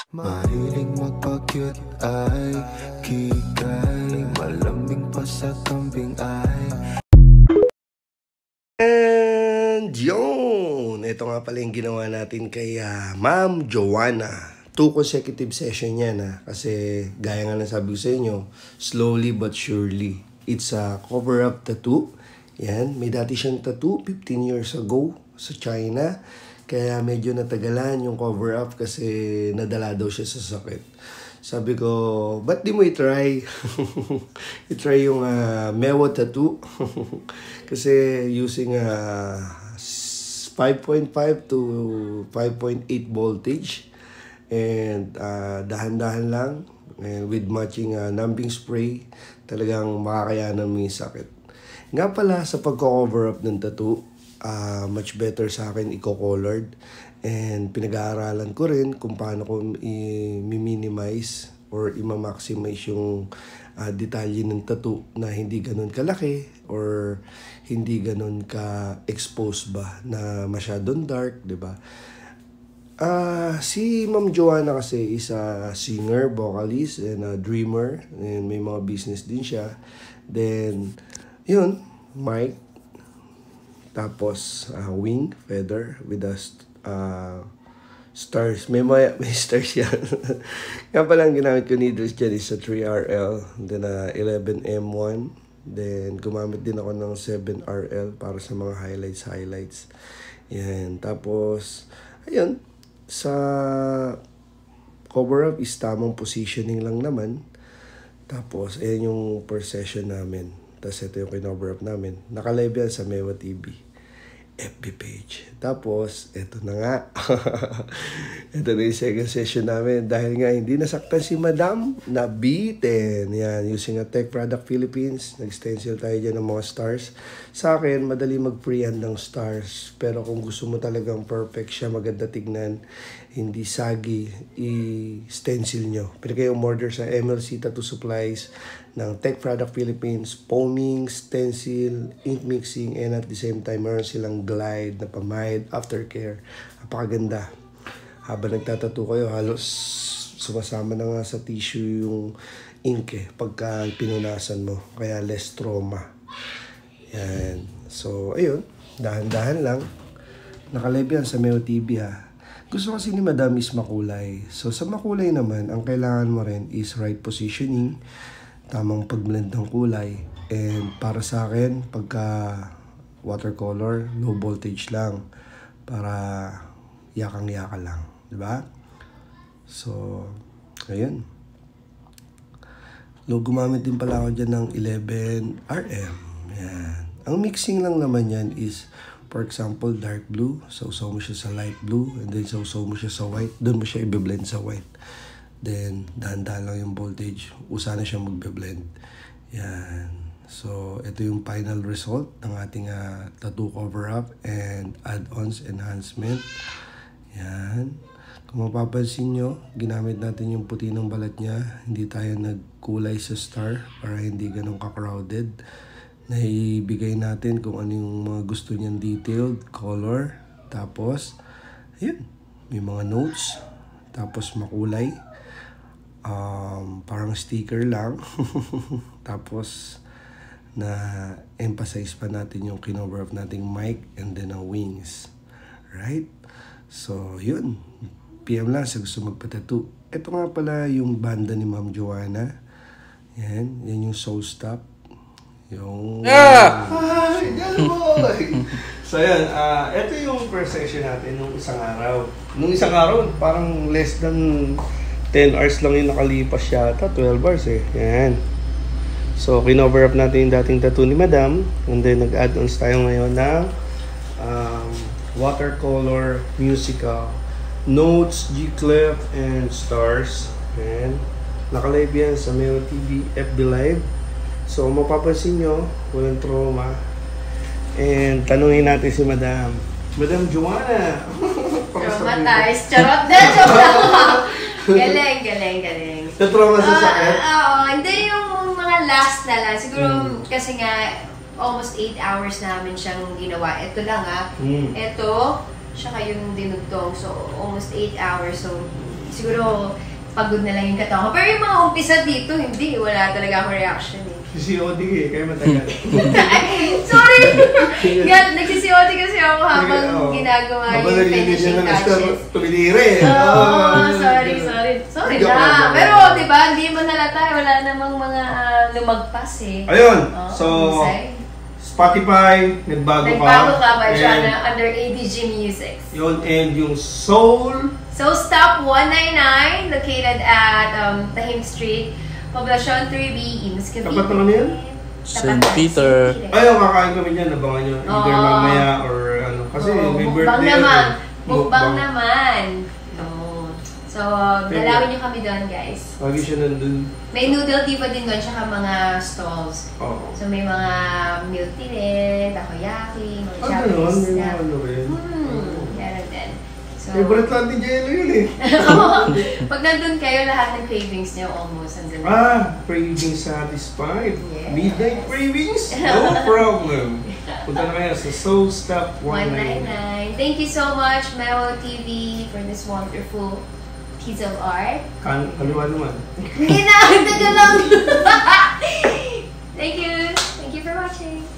Mahilig magpa-cute ay kikay, malamig pa sa kambing ay. And yun! Ito nga pala yung ginawa natin kay Ma'am Joanna. 2 consecutive session yan kasi gaya nga na sabi ko sa inyo, slowly but surely. It's a cover-up tattoo. Yan, may dati siyang tattoo 15 years ago sa China. Kaya medyo natagalan yung cover-up kasi nadala daw siya sa sakit. Sabi ko, ba't di mo i-try? I-try yung Mewo tattoo. Kasi using 5.5 to 5.8 voltage. And dahan-dahan lang. And with matching numbing spray, talagang makakayanan mo yung sakit. Nga pala, sa pagko-cover up ng tattoo, much better sa akin i-colored. And pinag-aaralan ko rin kung paano ko i-minimize or i-maximize yung detalye ng tattoo na hindi ganun kalaki or hindi ganun ka-expose ba na masyadong dark, di ba? Si Ma'am Joanna kasi is a singer, vocalist, and a dreamer. And may mga business din siya. Then, yun, mic. Tapos, wing, feather, with a stars. May stars yan. Nga pala ang ginamit ko needles dyan is a 3RL. Then, 11M1. Then, gumamit din ako ng 7RL para sa mga highlights. Yan. Tapos, ayun. Sa cover-up is tamang positioning lang naman. Tapos, ayan yung per session namin. Tapos, ito yung kinover up namin. Naka-live yan sa Mewa TV FB page. Tapos, ito na nga. Ito na yung second session namin. Dahil nga hindi nasaktan si Madam, nabitin. Yan, using a Tech Product Philippines. Nag-stencil tayo dyan ng mga stars. Sa akin, madali mag-freehand ng stars. Pero kung gusto mo talagang perfect siya, maganda tignan, hindi sagi, i-stencil nyo. Pwede kayo umorder sa MLC Tattoo Supplies ng Tech Product Philippines, foaming, stencil, ink mixing, and at the same time, meron silang glide na pamahid, aftercare. Napakaganda. Habang nagtatattoo kayo, halos sumasama na nga sa tissue yung ink pagka pinunasan mo. Kaya less trauma. Yan. So, ayun. Dahan-dahan lang. Nakalive yan sa Meo TV Gusto kasi ni Madam is makulay. So, sa makulay naman, ang kailangan mo rin is right positioning, tamang pag-blend ng kulay. And para sa akin, pagka watercolor, low voltage lang. Para yakang-yaka lang. Diba? So, ayun. Gumamit din pala ako dyan ng 11RM. Yan. Ang mixing lang naman yan is, for example, dark blue. Sausaw mo siya sa light blue. And then sausaw mo siya sa white. Doon mo siya i-blend sa white. Then, dahan-dahan lang yung voltage. Usa na siya magbe-blend. Yan. So, ito yung final result ng ating tattoo cover-up and add-ons enhancement. Yan. Kung mapapansin nyo, ginamit natin yung puti ng balat niya. Hindi tayo nagkulay sa star para hindi ganun ka-crowded. Naibigay natin kung ano yung mga gusto niyang detailed, color. Tapos, ayun, may mga notes. Tapos makulay. Parang sticker lang. Tapos, na-emphasize pa natin yung kinover up nating mic and then ang wings. Right? So, yun. PM lang sa gusto magpatattoo. Ito nga pala yung banda ni Ma'am Joanna. Yan. Yan yung Soul Stop. Yung... Hi! Boy! So, yan. Ito yung first session natin nung isang araw. Nung isang araw, parang less than 10 hours lang yung nakalipas yata. 12 hours Yan. So, kinover up natin yung dating tattoo ni Madam. And then, nag-add-ons tayo ngayon ng watercolor, musical, notes, G-clef, and stars. And nakalive yan sa Meo TV FB Live. So, mapapansin nyo, walang trauma. And tanungin natin si Madam. Madam Joanna! Traumatized. Charot na, joke lang. Galing. Na-trauma sa sakit? Oo, hindi yung mga last na lang. Siguro, kasi nga, almost 8 hours namin siyang ginawa. Ito lang Ito, Tsaka yung dinugtong. So, almost 8 hours. So, siguro, pagod na lang yung katawan ko. Pero yung mga umpisa dito, hindi. Wala talaga ako reaction eh. COD eh, kaya matagal. Sorry! Nagsisiyote kasi ako habang ginagawa yung finishing touches. Tumidiri eh. Sorry na. Pero, di ba, hindi mo nalata. Wala namang mga lumagpas eh. Ayun, so, Spotify, nagbago ka by Jana under ADG Music. Yun, and yung Soul. So, Stop 199, located at Tahim Street, Poblacion 3B, Imus Cavite. Tapat naman yan? St. Peter. Ayun, kakain kami dyan, abangan nyo. Either mamaya or ano. Kasi may birthday. Mukbang naman. So, dalawin nyo kami doon, guys. Lagi siya nandun. May noodle diva din doon, tsaka mga stalls. Oo. So, may mga milk tea din, takoyaki, mga Ano, Japanese may snack. mga ano rin. Meron din. So, Favorite lang ni Jello yun eh. pag nandun kayo, lahat ng cravings nyo almost nandun. Cravings satisfied. Yeah. Midnight cravings? No problem. Punta na kayo sa Soul Stop 199. 199. Thank you so much, Memo TV, for this wonderful piece of art. Kaliwa naman. Hindi na, tagal lang. Thank you. Thank you for watching.